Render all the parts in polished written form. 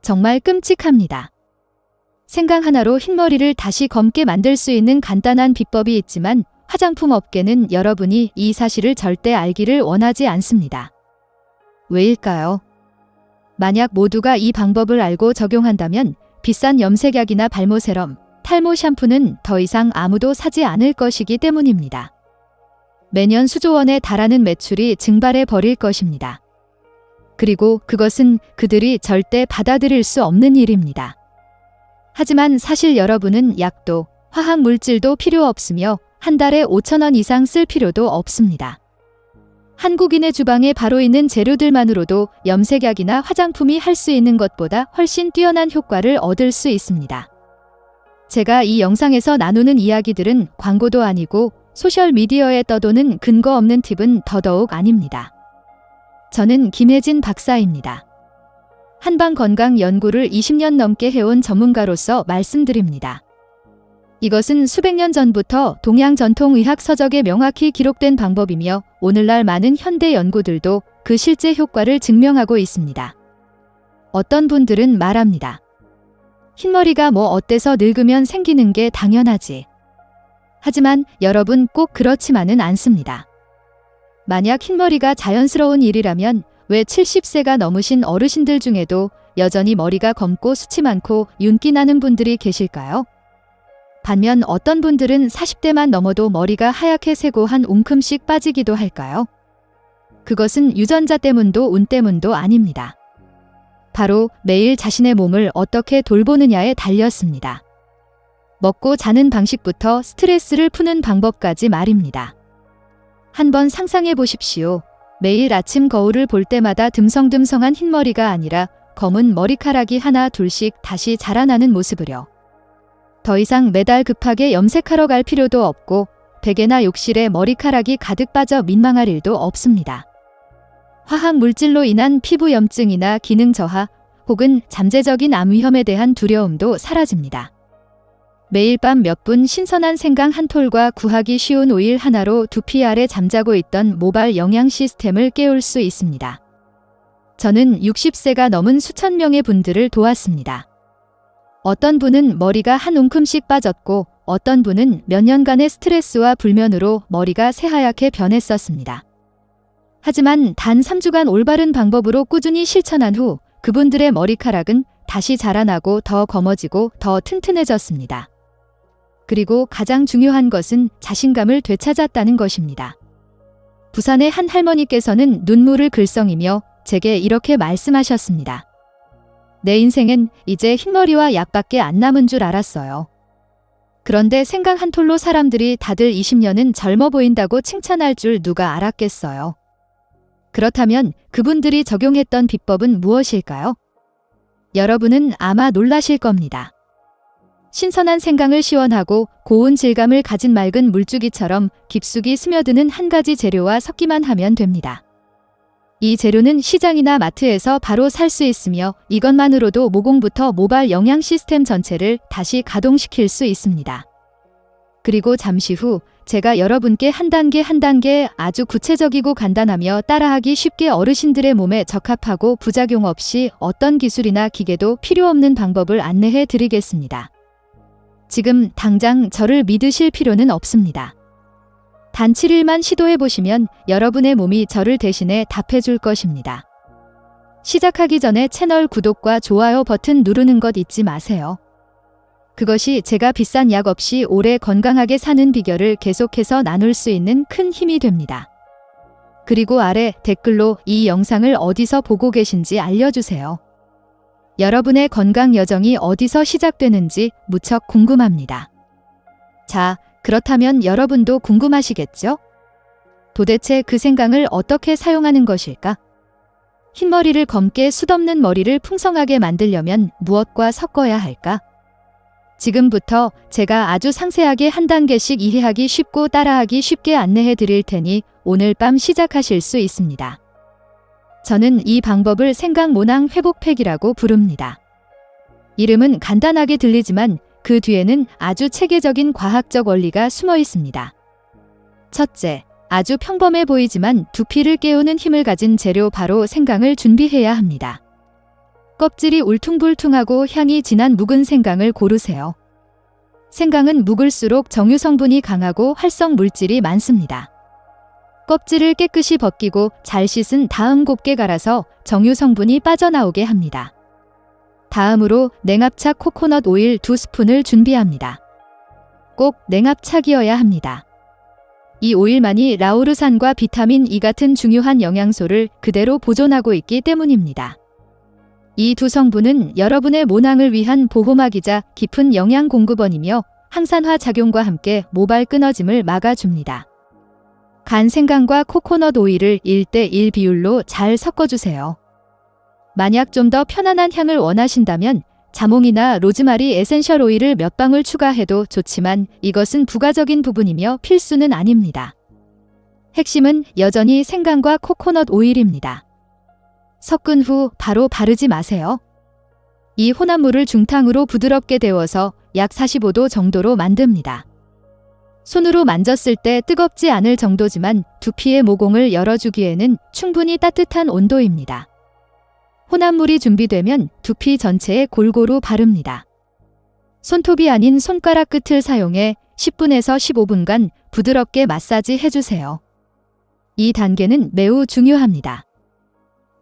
정말 끔찍합니다. 생강 하나로 흰머리를 다시 검게 만들 수 있는 간단한 비법이 있지만 화장품 업계는 여러분이 이 사실을 절대 알기를 원하지 않습니다. 왜일까요? 만약 모두가 이 방법을 알고 적용한다면 비싼 염색약이나 발모 세럼, 탈모 샴푸는 더 이상 아무도 사지 않을 것이기 때문입니다. 매년 수조 원에 달하는 매출이 증발해 버릴 것입니다. 그리고 그것은 그들이 절대 받아들일 수 없는 일입니다. 하지만 사실 여러분은 약도, 화학 물질도 필요 없으며 한 달에 5,000원 이상 쓸 필요도 없습니다. 한국인의 주방에 바로 있는 재료들만으로도 염색약이나 화장품이 할 수 있는 것보다 훨씬 뛰어난 효과를 얻을 수 있습니다. 제가 이 영상에서 나누는 이야기들은 광고도 아니고 소셜미디어에 떠도는 근거 없는 팁은 더더욱 아닙니다. 저는 김혜진 박사입니다. 한방건강 연구를 20년 넘게 해온 전문가로서 말씀드립니다. 이것은 수백 년 전부터 동양 전통의학 서적에 명확히 기록된 방법이며 오늘날 많은 현대 연구들도 그 실제 효과를 증명하고 있습니다. 어떤 분들은 말합니다. 흰머리가 뭐 어때서 늙으면 생기는 게 당연하지. 하지만 여러분 꼭 그렇지만은 않습니다. 만약 흰머리가 자연스러운 일이라면 왜 70세가 넘으신 어르신들 중에도 여전히 머리가 검고 수치 많고 윤기 나는 분들이 계실까요? 반면 어떤 분들은 40대만 넘어도 머리가 하얗게 새고 한 움큼씩 빠지기도 할까요? 그것은 유전자 때문도 운 때문도 아닙니다. 바로 매일 자신의 몸을 어떻게 돌보느냐에 달렸습니다. 먹고 자는 방식부터 스트레스를 푸는 방법까지 말입니다. 한번 상상해 보십시오. 매일 아침 거울을 볼 때마다 듬성듬성한 흰머리가 아니라 검은 머리카락이 하나 둘씩 다시 자라나는 모습을요. 더 이상 매달 급하게 염색하러 갈 필요도 없고 베개나 욕실에 머리카락이 가득 빠져 민망할 일도 없습니다. 화학 물질로 인한 피부 염증이나 기능 저하 혹은 잠재적인 암 위험에 대한 두려움도 사라집니다. 매일 밤 몇 분 신선한 생강 한 톨과 구하기 쉬운 오일 하나로 두피 아래 잠자고 있던 모발 영양 시스템을 깨울 수 있습니다. 저는 60세가 넘은 수천 명의 분들을 도왔습니다. 어떤 분은 머리가 한 움큼씩 빠졌고 어떤 분은 몇 년간의 스트레스와 불면으로 머리가 새하얗게 변했었습니다. 하지만 단 3주간 올바른 방법으로 꾸준히 실천한 후 그분들의 머리카락은 다시 자라나고 더 검어지고 더 튼튼해졌습니다. 그리고 가장 중요한 것은 자신감을 되찾았다는 것입니다. 부산의 한 할머니께서는 눈물을 글썽이며 제게 이렇게 말씀하셨습니다. 내 인생엔 이제 흰머리와 약밖에 안 남은 줄 알았어요. 그런데 생강 한 톨로 사람들이 다들 20년은 젊어 보인다고 칭찬할 줄 누가 알았겠어요. 그렇다면 그분들이 적용했던 비법은 무엇일까요? 여러분은 아마 놀라실 겁니다. 신선한 생강을 시원하고 고운 질감을 가진 맑은 물주기처럼 깊숙이 스며드는 한 가지 재료와 섞기만 하면 됩니다. 이 재료는 시장이나 마트에서 바로 살 수 있으며 이것만으로도 모공부터 모발 영양 시스템 전체를 다시 가동시킬 수 있습니다. 그리고 잠시 후 제가 여러분께 한 단계 아주 구체적이고 간단하며 따라하기 쉽게 어르신들의 몸에 적합하고 부작용 없이 어떤 기술이나 기계도 필요 없는 방법을 안내해 드리겠습니다. 지금 당장 저를 믿으실 필요는 없습니다. 단 7일만 시도해 보시면 여러분의 몸이 저를 대신해 답해 줄 것입니다. 시작하기 전에 채널 구독과 좋아요 버튼 누르는 것 잊지 마세요. 그것이 제가 비싼 약 없이 오래 건강하게 사는 비결을 계속해서 나눌 수 있는 큰 힘이 됩니다. 그리고 아래 댓글로 이 영상을 어디서 보고 계신지 알려주세요. 여러분의 건강 여정이 어디서 시작되는지 무척 궁금합니다. 자, 그렇다면 여러분도 궁금하시겠죠? 도대체 그 생강을 어떻게 사용하는 것일까? 흰머리를 검게 숱없는 머리를 풍성하게 만들려면 무엇과 섞어야 할까? 지금부터 제가 아주 상세하게 한 단계씩 이해하기 쉽고 따라하기 쉽게 안내해 드릴 테니 오늘 밤 시작하실 수 있습니다. 저는 이 방법을 생강 모낭 회복팩이라고 부릅니다. 이름은 간단하게 들리지만 그 뒤에는 아주 체계적인 과학적 원리가 숨어 있습니다. 첫째, 아주 평범해 보이지만 두피를 깨우는 힘을 가진 재료 바로 생강을 준비해야 합니다. 껍질이 울퉁불퉁하고 향이 진한 묵은 생강을 고르세요. 생강은 묵을수록 정유 성분이 강하고 활성 물질이 많습니다. 껍질을 깨끗이 벗기고 잘 씻은 다음 곱게 갈아서 정유 성분이 빠져나오게 합니다. 다음으로 냉합차 코코넛 오일 2스푼을 준비합니다. 꼭 냉합차기여야 합니다. 이 오일만이 라우르산과 비타민 E 같은 중요한 영양소를 그대로 보존하고 있기 때문입니다. 이 두 성분은 여러분의 모낭을 위한 보호막이자 깊은 영양 공급원이며 항산화 작용과 함께 모발 끊어짐을 막아줍니다. 간 생강과 코코넛 오일을 1:1 비율로 잘 섞어주세요. 만약 좀 더 편안한 향을 원하신다면 자몽이나 로즈마리 에센셜 오일을 몇 방울 추가해도 좋지만 이것은 부가적인 부분이며 필수는 아닙니다. 핵심은 여전히 생강과 코코넛 오일입니다. 섞은 후 바로 바르지 마세요. 이 혼합물을 중탕으로 부드럽게 데워서 약 45도 정도로 만듭니다. 손으로 만졌을 때 뜨겁지 않을 정도지만 두피의 모공을 열어주기에는 충분히 따뜻한 온도입니다. 혼합물이 준비되면 두피 전체에 골고루 바릅니다. 손톱이 아닌 손가락 끝을 사용해 10분에서 15분간 부드럽게 마사지 해주세요. 이 단계는 매우 중요합니다.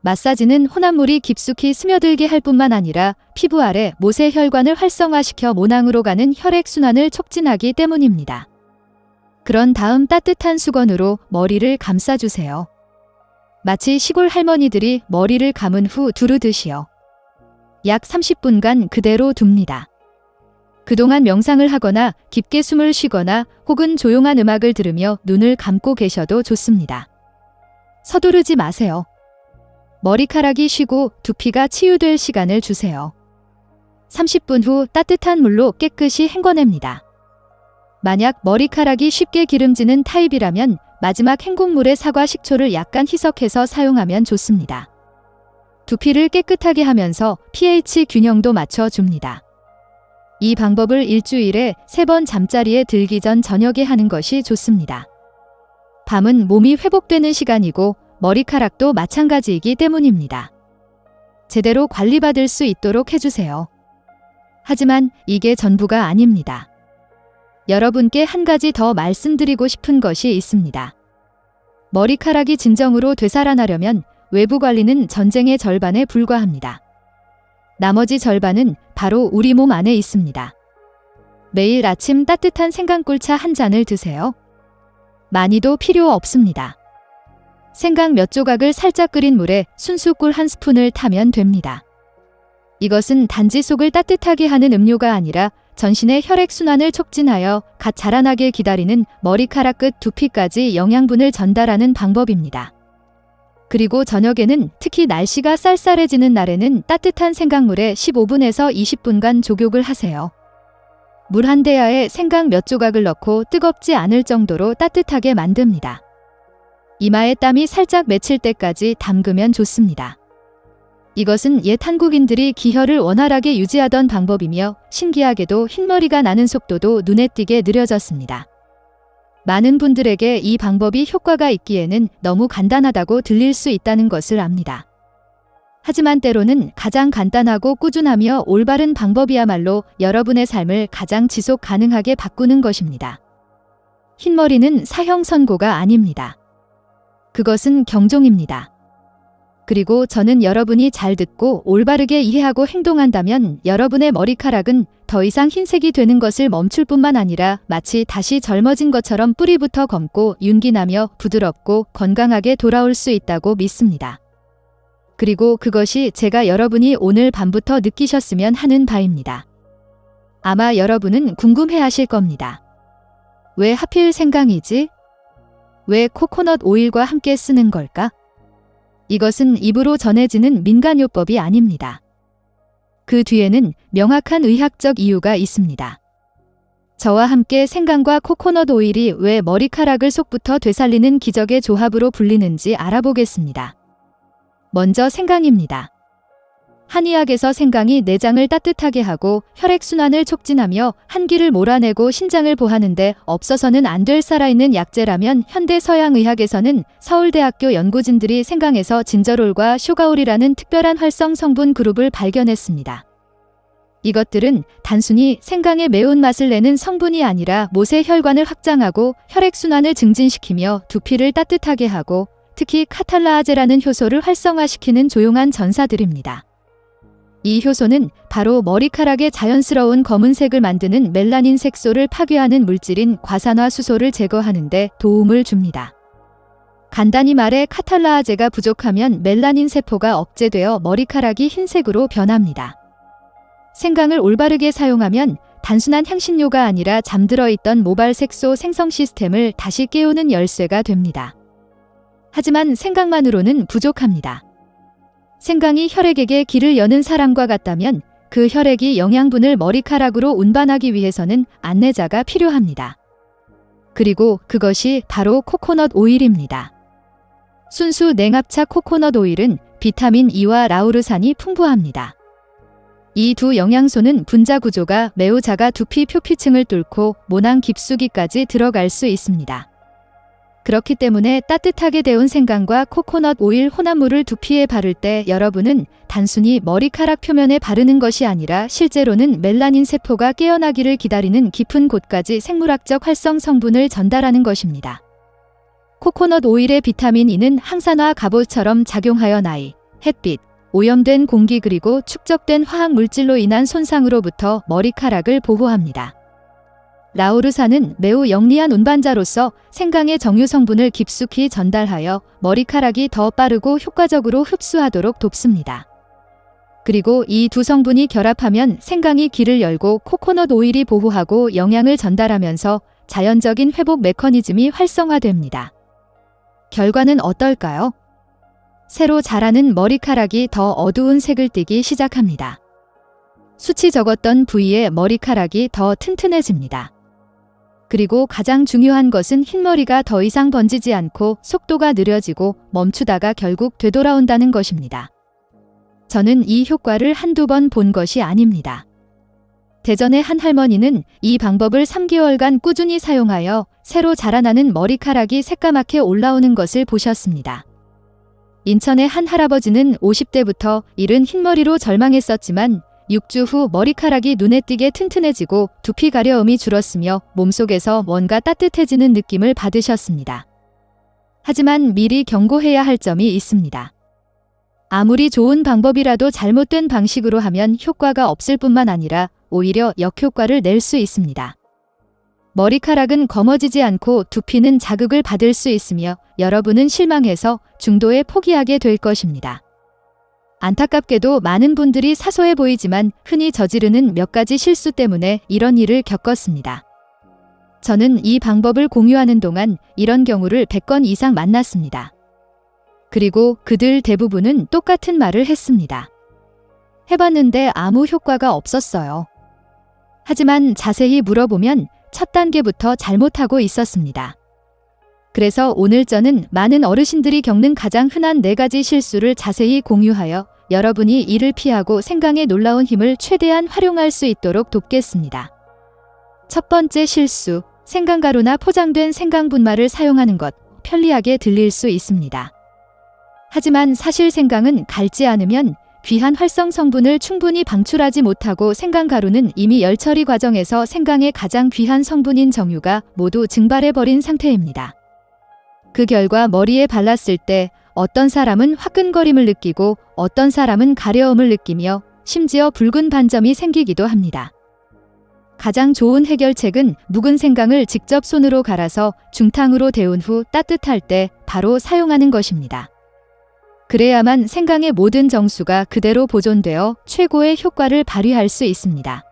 마사지는 혼합물이 깊숙이 스며들게 할 뿐만 아니라 피부 아래 모세혈관을 활성화시켜 모낭으로 가는 혈액순환을 촉진하기 때문입니다. 그런 다음 따뜻한 수건으로 머리를 감싸주세요. 마치 시골 할머니들이 머리를 감은 후 두르듯이요. 약 30분간 그대로 둡니다. 그동안 명상을 하거나 깊게 숨을 쉬거나 혹은 조용한 음악을 들으며 눈을 감고 계셔도 좋습니다. 서두르지 마세요. 머리카락이 쉬고 두피가 치유될 시간을 주세요. 30분 후 따뜻한 물로 깨끗이 헹궈냅니다. 만약 머리카락이 쉽게 기름지는 타입이라면 마지막 헹굼물에 사과 식초를 약간 희석해서 사용하면 좋습니다. 두피를 깨끗하게 하면서 pH 균형도 맞춰줍니다. 이 방법을 일주일에 3번 잠자리에 들기 전 저녁에 하는 것이 좋습니다. 밤은 몸이 회복되는 시간이고 머리카락도 마찬가지이기 때문입니다. 제대로 관리받을 수 있도록 해주세요. 하지만 이게 전부가 아닙니다. 여러분께 한 가지 더 말씀드리고 싶은 것이 있습니다. 머리카락이 진정으로 되살아나려면 외부 관리는 전쟁의 절반에 불과합니다. 나머지 절반은 바로 우리 몸 안에 있습니다. 매일 아침 따뜻한 생강꿀차 한 잔을 드세요. 많이도 필요 없습니다. 생강 몇 조각을 살짝 끓인 물에 순수 꿀 1스푼을 타면 됩니다. 이것은 단지 속을 따뜻하게 하는 음료가 아니라 전신의 혈액순환을 촉진하여 갓 자라나길 기다리는 머리카락 끝 두피까지 영양분을 전달하는 방법입니다. 그리고 저녁에는 특히 날씨가 쌀쌀해지는 날에는 따뜻한 생강물에 15분에서 20분간 조격을 하세요. 물 한 대야에 생강 몇 조각을 넣고 뜨겁지 않을 정도로 따뜻하게 만듭니다. 이마에 땀이 살짝 맺힐 때까지 담그면 좋습니다. 이것은 옛 한국인들이 기혈을 원활하게 유지하던 방법이며 신기하게도 흰머리가 나는 속도도 눈에 띄게 느려졌습니다. 많은 분들에게 이 방법이 효과가 있기에는 너무 간단하다고 들릴 수 있다는 것을 압니다. 하지만 때로는 가장 간단하고 꾸준하며 올바른 방법이야말로 여러분의 삶을 가장 지속 가능하게 바꾸는 것입니다. 흰머리는 사형 선고가 아닙니다. 그것은 경종입니다. 그리고 저는 여러분이 잘 듣고 올바르게 이해하고 행동한다면 여러분의 머리카락은 더 이상 흰색이 되는 것을 멈출 뿐만 아니라 마치 다시 젊어진 것처럼 뿌리부터 검고 윤기나며 부드럽고 건강하게 돌아올 수 있다고 믿습니다. 그리고 그것이 제가 여러분이 오늘 밤부터 느끼셨으면 하는 바입니다. 아마 여러분은 궁금해하실 겁니다. 왜 하필 생강이지? 왜 코코넛 오일과 함께 쓰는 걸까? 이것은 입으로 전해지는 민간요법이 아닙니다. 그 뒤에는 명확한 의학적 이유가 있습니다. 저와 함께 생강과 코코넛 오일이 왜 머리카락을 속부터 되살리는 기적의 조합으로 불리는지 알아보겠습니다. 먼저 생강입니다. 한의학에서 생강이 내장을 따뜻하게 하고 혈액순환을 촉진하며 한기를 몰아내고 신장을 보하는데 없어서는 안 될 살아있는 약재라면 현대 서양의학에서는 서울대학교 연구진들이 생강에서 진저롤과 쇼가올이라는 특별한 활성 성분 그룹을 발견했습니다. 이것들은 단순히 생강의 매운맛을 내는 성분이 아니라 모세 혈관을 확장하고 혈액순환을 증진시키며 두피를 따뜻하게 하고 특히 카탈라아제라는 효소를 활성화시키는 조용한 전사들입니다. 이 효소는 바로 머리카락의 자연스러운 검은색을 만드는 멜라닌 색소를 파괴하는 물질인 과산화수소를 제거하는 데 도움을 줍니다. 간단히 말해 카탈라아제가 부족하면 멜라닌 세포가 억제되어 머리카락이 흰색으로 변합니다. 생강을 올바르게 사용하면 단순한 향신료가 아니라 잠들어 있던 모발 색소 생성 시스템을 다시 깨우는 열쇠가 됩니다. 하지만 생강만으로는 부족합니다. 생강이 혈액에게 길을 여는 사람과 같다면 그 혈액이 영양분을 머리카락으로 운반하기 위해서는 안내자가 필요합니다. 그리고 그것이 바로 코코넛 오일입니다. 순수 냉합차 코코넛 오일은 비타민 E와 라우르산이 풍부합니다. 이 두 영양소는 분자 구조가 매우 작아 두피 표피층을 뚫고 모낭 깊숙이까지 들어갈 수 있습니다. 그렇기 때문에 따뜻하게 데운 생강과 코코넛 오일 혼합물을 두피에 바를 때 여러분은 단순히 머리카락 표면에 바르는 것이 아니라 실제로는 멜라닌 세포가 깨어나기를 기다리는 깊은 곳까지 생물학적 활성 성분을 전달하는 것입니다. 코코넛 오일의 비타민 E는 항산화 갑옷처럼 작용하여 나이, 햇빛, 오염된 공기 그리고 축적된 화학 물질로 인한 손상으로부터 머리카락을 보호합니다. 라우르산은 매우 영리한 운반자로서 생강의 정유 성분을 깊숙이 전달하여 머리카락이 더 빠르고 효과적으로 흡수하도록 돕습니다. 그리고 이 두 성분이 결합하면 생강이 길을 열고 코코넛 오일이 보호하고 영양을 전달하면서 자연적인 회복 메커니즘이 활성화됩니다. 결과는 어떨까요? 새로 자라는 머리카락이 더 어두운 색을 띠기 시작합니다. 숱이 적었던 부위의 머리카락이 더 튼튼해집니다. 그리고 가장 중요한 것은 흰머리가 더 이상 번지지 않고 속도가 느려지고 멈추다가 결국 되돌아온다는 것입니다. 저는 이 효과를 한두 번 본 것이 아닙니다. 대전의 한 할머니는 이 방법을 3개월간 꾸준히 사용하여 새로 자라나는 머리카락이 새까맣게 올라오는 것을 보셨습니다. 인천의 한 할아버지는 50대부터 이른 흰머리로 절망했었지만 6주 후 머리카락이 눈에 띄게 튼튼해지고 두피 가려움이 줄었으며 몸속에서 뭔가 따뜻해지는 느낌을 받으셨습니다. 하지만 미리 경고해야 할 점이 있습니다. 아무리 좋은 방법이라도 잘못된 방식으로 하면 효과가 없을 뿐만 아니라 오히려 역효과를 낼 수 있습니다. 머리카락은 검어지지 않고 두피는 자극을 받을 수 있으며 여러분은 실망해서 중도에 포기하게 될 것입니다. 안타깝게도 많은 분들이 사소해 보이지만 흔히 저지르는 몇 가지 실수 때문에 이런 일을 겪었습니다. 저는 이 방법을 공유하는 동안 이런 경우를 100건 이상 만났습니다. 그리고 그들 대부분은 똑같은 말을 했습니다. 해봤는데 아무 효과가 없었어요. 하지만 자세히 물어보면 첫 단계부터 잘못하고 있었습니다. 그래서 오늘 저는 많은 어르신들이 겪는 가장 흔한 4가지 실수를 자세히 공유하여 여러분이 이를 피하고 생강의 놀라운 힘을 최대한 활용할 수 있도록 돕겠습니다. 첫 번째 실수, 생강가루나 포장된 생강분말을 사용하는 것, 편리하게 들릴 수 있습니다. 하지만 사실 생강은 갈지 않으면 귀한 활성 성분을 충분히 방출하지 못하고 생강가루는 이미 열 처리 과정에서 생강의 가장 귀한 성분인 정유가 모두 증발해버린 상태입니다. 그 결과 머리에 발랐을 때 어떤 사람은 화끈거림을 느끼고 어떤 사람은 가려움을 느끼며 심지어 붉은 반점이 생기기도 합니다. 가장 좋은 해결책은 묵은 생강을 직접 손으로 갈아서 중탕으로 데운 후 따뜻할 때 바로 사용하는 것입니다. 그래야만 생강의 모든 정수가 그대로 보존되어 최고의 효과를 발휘할 수 있습니다.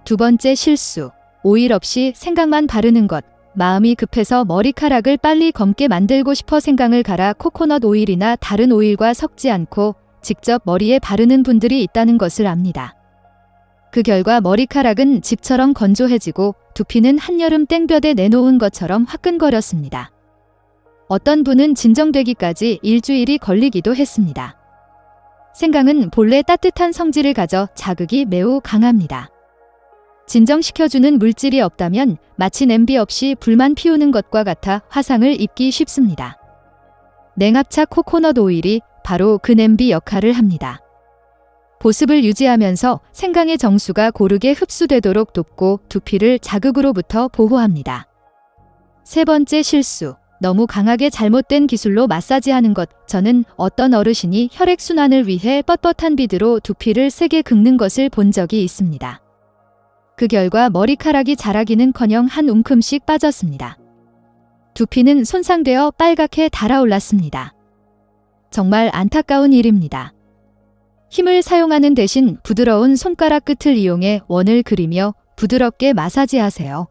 두 번째 실수, 오일 없이 생강만 바르는 것. 마음이 급해서 머리카락을 빨리 검게 만들고 싶어 생강을 갈아 코코넛 오일이나 다른 오일과 섞지 않고 직접 머리에 바르는 분들이 있다는 것을 압니다. 그 결과 머리카락은 집처럼 건조해지고 두피는 한여름 땡볕에 내놓은 것처럼 생강은 본래 따뜻한 성질을 가져 자극이 매우 강합니다. 진정시켜주는 물질이 없다면 마치 냄비 없이 불만 피우는 것과 같아 화상을 입기 쉽습니다. 냉합차 코코넛 오일이 바로 그 냄비 역할을 합니다. 보습을 유지하면서 생강의 정수가 고르게 흡수되도록 돕고 두피를 자극으로부터 보호합니다. 세 번째 실수. 너무 강하게 잘못된 기술로 마사지하는 것. 저는 어떤 어르신이 혈액순환을 위해 뻣뻣한 비드로 두피를 세게 긁는 것을 본 적이 있습니다. 그 결과 머리카락이 자라기는커녕 한 움큼씩 빠졌습니다. 두피는 손상되어 빨갛게 달아올랐습니다. 정말 안타까운 일입니다. 힘을 사용하는 대신 부드러운 손가락 끝을 이용해 원을 그리며 부드럽게 마사지하세요.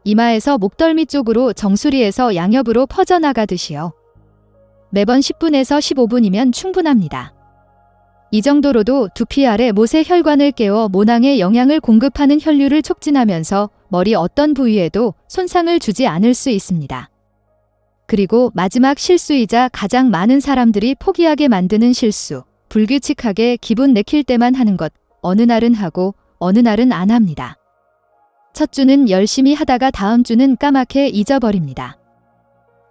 이마에서 목덜미 쪽으로 정수리에서 양옆으로 퍼져나가듯이요. 매번 10분에서 15분이면 충분합니다. 이 정도로도 두피 아래 못의 혈관을 깨워 모낭에 영양을 공급하는 혈류를 촉진하면서 머리 어떤 부위에도 손상을 주지 않을 수 있습니다. 그리고 마지막 실수이자 가장 많은 사람들이 포기하게 만드는 실수. 불규칙하게 기분 내킬 때만 하는 것. 어느 날은 하고 어느 날은 안 합니다. 첫 주는 열심히 하다가 다음 주는 까맣게 잊어버립니다.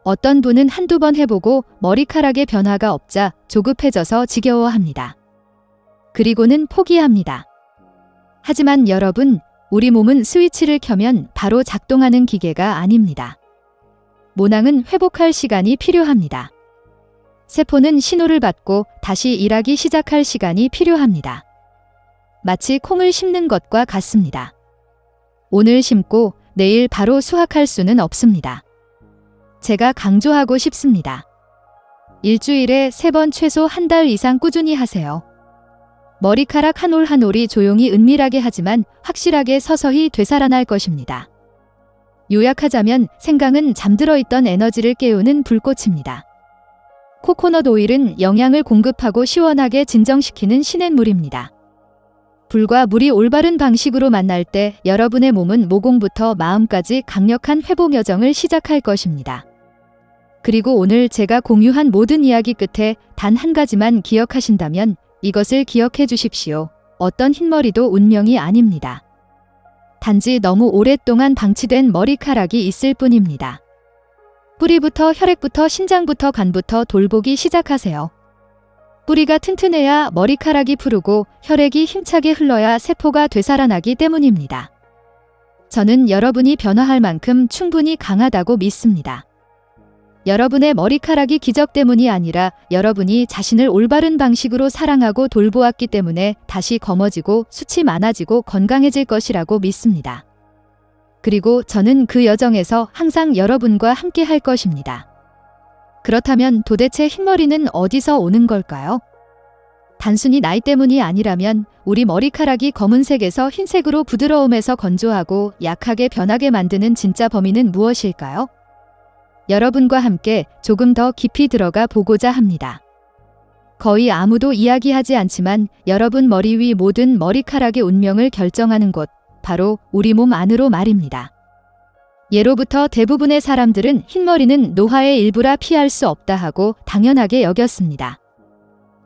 어떤 분은 한두 번 해보고 머리카락의 변화가 없자 조급해져서 지겨워합니다. 그리고는 포기합니다. 하지만 여러분, 우리 몸은 스위치를 켜면 바로 작동하는 기계가 아닙니다. 모낭은 회복할 시간이 필요합니다. 세포는 신호를 받고 다시 일하기 시작할 시간이 필요합니다. 마치 콩을 심는 것과 같습니다. 오늘 심고 내일 바로 수확할 수는 없습니다. 제가 강조하고 싶습니다. 일주일에 3번 최소 한 달 이상 꾸준히 하세요. 머리카락 한 올 한 올이 조용히 은밀하게 하지만 확실하게 서서히 되살아날 것입니다. 요약하자면 생강은 잠들어 있던 에너지를 깨우는 불꽃입니다. 코코넛 오일은 영양을 공급하고 시원하게 진정시키는 시냇물입니다. 불과 물이 올바른 방식으로 만날 때 여러분의 몸은 모공부터 마음까지 강력한 회복 여정을 시작할 것입니다. 그리고 오늘 제가 공유한 모든 이야기 끝에 단 한 가지만 기억하신다면 이것을 기억해 주십시오. 어떤 흰머리도 운명이 아닙니다. 단지 너무 오랫동안 방치된 머리카락이 있을 뿐입니다. 뿌리부터 혈액부터 신장부터 간부터 돌보기 시작하세요. 뿌리가 튼튼해야 머리카락이 푸르고 혈액이 힘차게 흘러야 세포가 되살아나기 때문입니다. 저는 여러분이 변화할 만큼 충분히 강하다고 믿습니다. 여러분의 머리카락이 기적 때문이 아니라 여러분이 자신을 올바른 방식으로 사랑하고 돌보았기 때문에 다시 검어지고 숱이 많아지고 건강해질 것이라고 믿습니다. 그리고 저는 그 여정에서 항상 여러분과 함께 할 것입니다. 그렇다면 도대체 흰머리는 어디서 오는 걸까요? 단순히 나이 때문이 아니라면 우리 머리카락이 검은색에서 흰색으로 부드러움에서 건조하고 약하게 변하게 만드는 진짜 범인은 무엇일까요? 여러분과 함께 조금 더 깊이 들어가 보고자 합니다. 거의 아무도 이야기하지 않지만 여러분 머리 위 모든 머리카락의 운명을 결정하는 곳, 바로 우리 몸 안으로 말입니다. 예로부터 대부분의 사람들은 흰머리는 노화의 일부라 피할 수 없다 하고 당연하게 여겼습니다.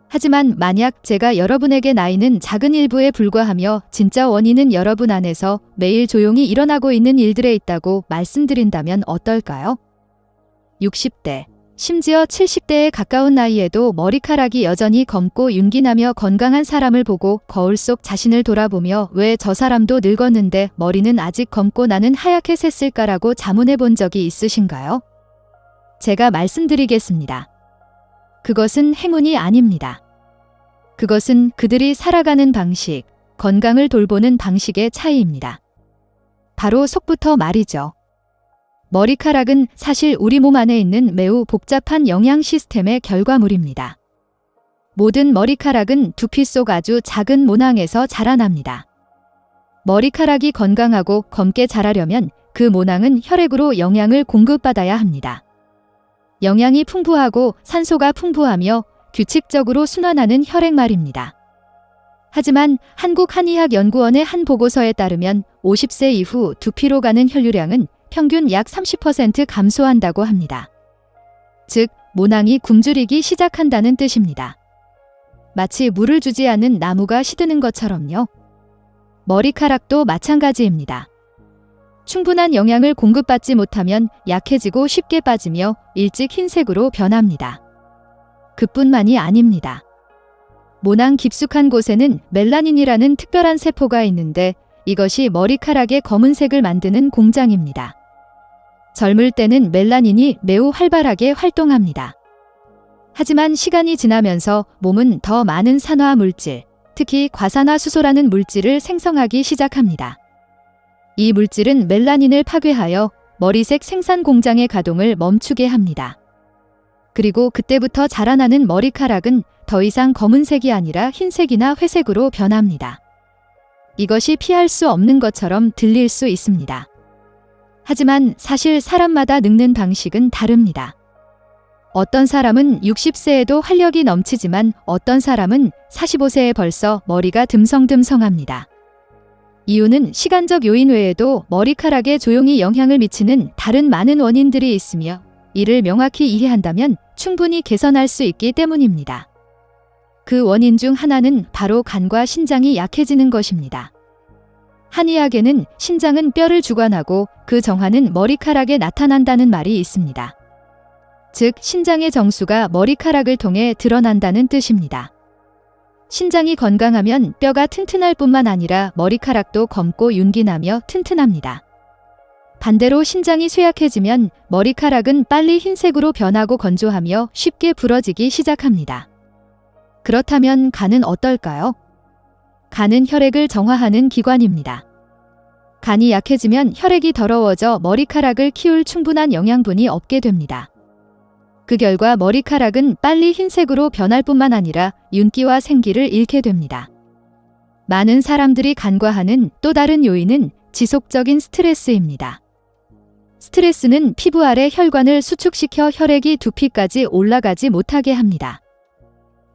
하지만 만약 제가 여러분에게 나이는 작은 일부에 불과하며 진짜 원인은 여러분 안에서 매일 조용히 일어나고 있는 일들에 있다고 말씀드린다면 어떨까요? 60대, 심지어 70대에 가까운 나이에도 머리카락이 여전히 검고 윤기나며 건강한 사람을 보고 거울 속 자신을 돌아보며 왜 저 사람도 늙었는데 머리는 아직 검고 나는 하얗게 샜을까라고 자문해 본 적이 있으신가요? 제가 말씀드리겠습니다. 그것은 행운이 아닙니다. 그것은 그들이 살아가는 방식, 건강을 돌보는 방식의 차이입니다. 바로 속부터 말이죠. 머리카락은 사실 우리 몸 안에 있는 매우 복잡한 영양 시스템의 결과물입니다. 모든 머리카락은 두피 속 아주 작은 모낭에서 자라납니다. 머리카락이 건강하고 검게 자라려면 그 모낭은 혈액으로 영양을 공급받아야 합니다. 영양이 풍부하고 산소가 풍부하며 규칙적으로 순환하는 혈액 말입니다. 하지만 한국한의학연구원의 한 보고서에 따르면 50세 이후 두피로 가는 혈류량은 평균 약 30% 감소한다고 합니다. 즉, 모낭이 굶주리기 시작한다는 뜻입니다. 마치 물을 주지 않는 나무가 시드는 것처럼요. 머리카락도 마찬가지입니다. 충분한 영양을 공급받지 못하면 약해지고 쉽게 빠지며 일찍 흰색으로 변합니다. 그뿐만이 아닙니다. 모낭 깊숙한 곳에는 멜라닌이라는 특별한 세포가 있는데 이것이 머리카락의 검은색을 만드는 공장입니다. 젊을 때는 멜라닌이 매우 활발하게 활동합니다. 하지만 시간이 지나면서 몸은 더 많은 산화 물질, 특히 과산화수소라는 물질을 생성하기 시작합니다. 이 물질은 멜라닌을 파괴하여 머리색 생산 공장의 가동을 멈추게 합니다. 그리고 그때부터 자라나는 머리카락은 더 이상 검은색이 아니라 흰색이나 회색으로 변합니다. 이것이 피할 수 없는 것처럼 들릴 수 있습니다. 하지만 사실 사람마다 늙는 방식은 다릅니다. 어떤 사람은 60세에도 활력이 넘치지만 어떤 사람은 45세에 벌써 머리가 듬성듬성합니다. 이유는 시간적 요인 외에도 머리카락에 조용히 영향을 미치는 다른 많은 원인들이 있으며 이를 명확히 이해한다면 충분히 개선할 수 있기 때문입니다. 그 원인 중 하나는 바로 간과 신장이 약해지는 것입니다. 한의학에는 신장은 뼈를 주관하고 그 정화는 머리카락에 나타난다는 말이 있습니다. 즉, 신장의 정수가 머리카락을 통해 드러난다는 뜻입니다. 신장이 건강하면 뼈가 튼튼할 뿐만 아니라 머리카락도 검고 윤기나며 튼튼합니다. 반대로 신장이 쇠약해지면 머리카락은 빨리 흰색으로 변하고 건조하며 쉽게 부러지기 시작합니다. 그렇다면 간은 어떨까요? 간은 혈액을 정화하는 기관입니다. 간이 약해지면 혈액이 더러워져 머리카락을 키울 충분한 영양분이 없게 됩니다. 그 결과 머리카락은 빨리 흰색으로 변할 뿐만 아니라 윤기와 생기를 잃게 됩니다. 많은 사람들이 간과하는 또 다른 요인은 지속적인 스트레스입니다. 스트레스는 피부 아래 혈관을 수축시켜 혈액이 두피까지 올라가지 못하게 합니다.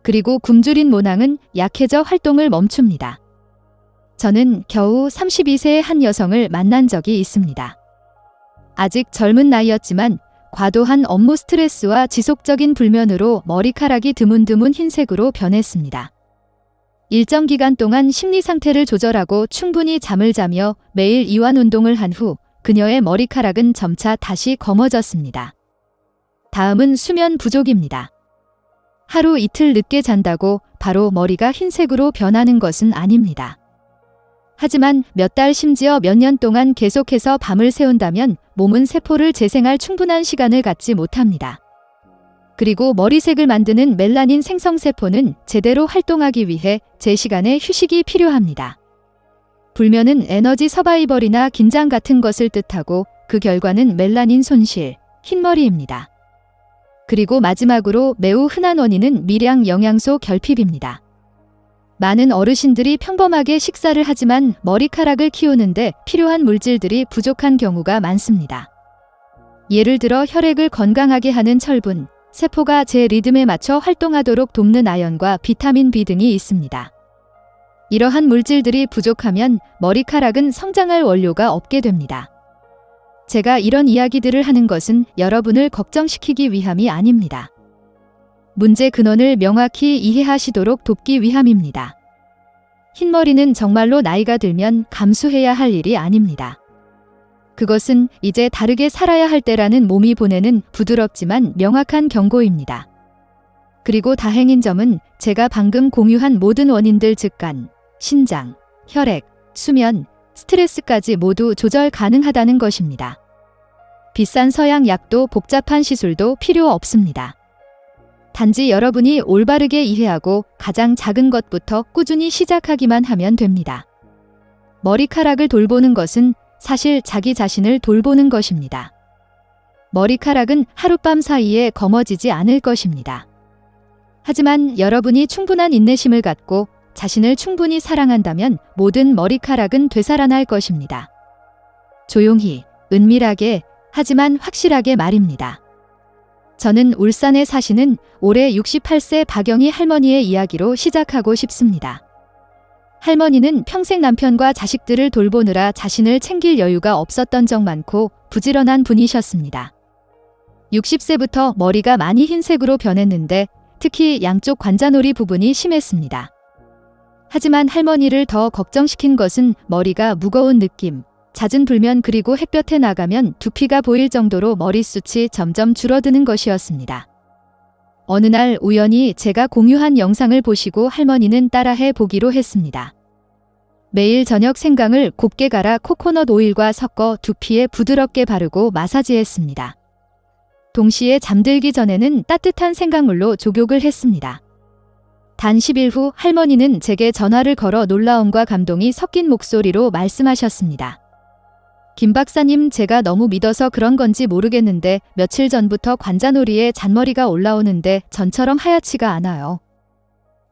그리고 굶주린 모낭은 약해져 활동을 멈춥니다. 저는 겨우 32세의 한 여성을 만난 적이 있습니다. 아직 젊은 나이였지만 과도한 업무 스트레스와 지속적인 불면으로 머리카락이 드문드문 흰색으로 변했습니다. 일정 기간 동안 심리 상태를 조절하고 충분히 잠을 자며 매일 이완 운동을 한 후 그녀의 머리카락은 점차 다시 검어졌습니다. 다음은 수면 부족입니다. 하루 이틀 늦게 잔다고 바로 머리가 흰색으로 변하는 것은 아닙니다. 하지만 몇 달 심지어 몇 년 동안 계속해서 밤을 새운다면 몸은 세포를 재생할 충분한 시간을 갖지 못합니다. 그리고 머리색을 만드는 멜라닌 생성세포는 제대로 활동하기 위해 제 시간에 휴식이 필요합니다. 불면은 에너지 서바이벌이나 긴장 같은 것을 뜻하고 그 결과는 멜라닌 손실, 흰머리입니다. 그리고 마지막으로 매우 흔한 원인은 미량 영양소 결핍입니다. 많은 어르신들이 평범하게 식사를 하지만 머리카락을 키우는데 필요한 물질들이 부족한 경우가 많습니다. 예를 들어 혈액을 건강하게 하는 철분, 세포가 제 리듬에 맞춰 활동하도록 돕는 아연과 비타민 B 등이 있습니다. 이러한 물질들이 부족하면 머리카락은 성장할 원료가 없게 됩니다. 제가 이런 이야기들을 하는 것은 여러분을 걱정시키기 위함이 아닙니다. 문제 근원을 명확히 이해하시도록 돕기 위함입니다. 흰머리는 정말로 나이가 들면 감수해야 할 일이 아닙니다. 그것은 이제 다르게 살아야 할 때라는 몸이 보내는 부드럽지만 명확한 경고입니다. 그리고 다행인 점은 제가 방금 공유한 모든 원인들 즉 간, 신장, 혈액, 수면, 스트레스까지 모두 조절 가능하다는 것입니다. 비싼 서양 약도 복잡한 시술도 필요 없습니다. 단지 여러분이 올바르게 이해하고 가장 작은 것부터 꾸준히 시작하기만 하면 됩니다. 머리카락을 돌보는 것은 사실 자기 자신을 돌보는 것입니다. 머리카락은 하룻밤 사이에 검어지지 않을 것입니다. 하지만 여러분이 충분한 인내심을 갖고 자신을 충분히 사랑한다면 모든 머리카락은 되살아날 것입니다. 조용히, 은밀하게, 하지만 확실하게 말입니다. 저는 울산에 사시는 올해 68세 박영희 할머니의 이야기로 시작하고 싶습니다. 할머니는 평생 남편과 자식들을 돌보느라 자신을 챙길 여유가 없었던 적 많고 부지런한 분이셨습니다. 60세부터 머리가 많이 흰색으로 변했는데 특히 양쪽 관자놀이 부분이 심했습니다. 하지만 할머니를 더 걱정시킨 것은 머리가 무거운 느낌, 잦은 불면 그리고 햇볕에 나가면 두피가 보일 정도로 머리숱이 점점 줄어드는 것이었습니다. 어느 날 우연히 제가 공유한 영상을 보시고 할머니는 따라해 보기로 했습니다. 매일 저녁 생강을 곱게 갈아 코코넛 오일과 섞어 두피에 부드럽게 바르고 마사지했습니다. 동시에 잠들기 전에는 따뜻한 생강물로 족욕을 했습니다. 단 10일 후 할머니는 제게 전화를 걸어 놀라움과 감동이 섞인 목소리로 말씀하셨습니다. 김 박사님, 제가 너무 믿어서 그런 건지 모르겠는데 며칠 전부터 관자놀이에 잔머리가 올라오는데 전처럼 하얗지가 않아요.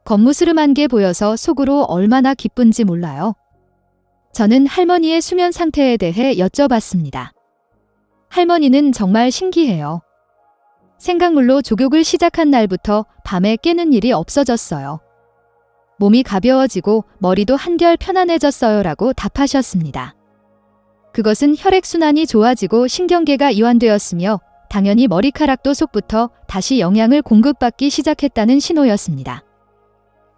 겉무스름한 게 보여서 속으로 얼마나 기쁜지 몰라요. 저는 할머니의 수면 상태에 대해 여쭤봤습니다. 할머니는 정말 신기해요. 생강물로 족욕을 시작한 날부터 밤에 깨는 일이 없어졌어요. 몸이 가벼워지고 머리도 한결 편안해졌어요 라고 답하셨습니다. 그것은 혈액순환이 좋아지고 신경계가 이완되었으며 당연히 머리카락도 속부터 다시 영양을 공급받기 시작했다는 신호였습니다.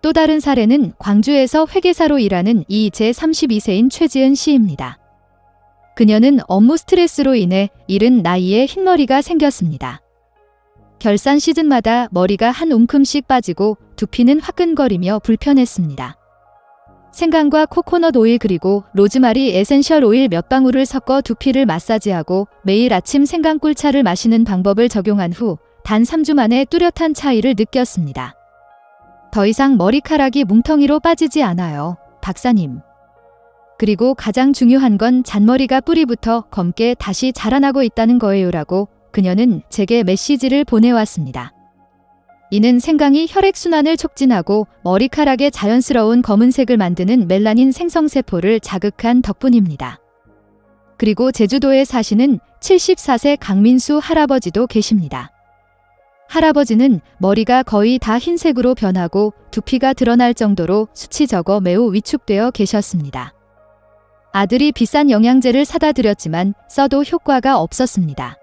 또 다른 사례는 광주에서 회계사로 일하는 이 제32세인 최지은 씨입니다. 그녀는 업무 스트레스로 인해 이른 나이에 흰머리가 생겼습니다. 결산 시즌마다 머리가 한 움큼씩 빠지고 두피는 화끈거리며 불편했습니다. 생강과 코코넛 오일 그리고 로즈마리 에센셜 오일 몇 방울을 섞어 두피를 마사지하고 매일 아침 생강 꿀차를 마시는 방법을 적용한 후 단 3주 만에 뚜렷한 차이를 느꼈습니다. 더 이상 머리카락이 뭉텅이로 빠지지 않아요, 박사님. 그리고 가장 중요한 건 잔머리가 뿌리부터 검게 다시 자라나고 있다는 거예요라고 그녀는 제게 메시지를 보내왔습니다. 이는 생강이 혈액순환을 촉진하고 머리카락의 자연스러운 검은색을 만드는 멜라닌 생성세포를 자극한 덕분입니다. 그리고 제주도에 사시는 74세 강민수 할아버지도 계십니다. 할아버지는 머리가 거의 다 흰색으로 변하고 두피가 드러날 정도로 수치 적어 매우 위축되어 계셨습니다. 아들이 비싼 영양제를 사다 드렸지만 써도 효과가 없었습니다.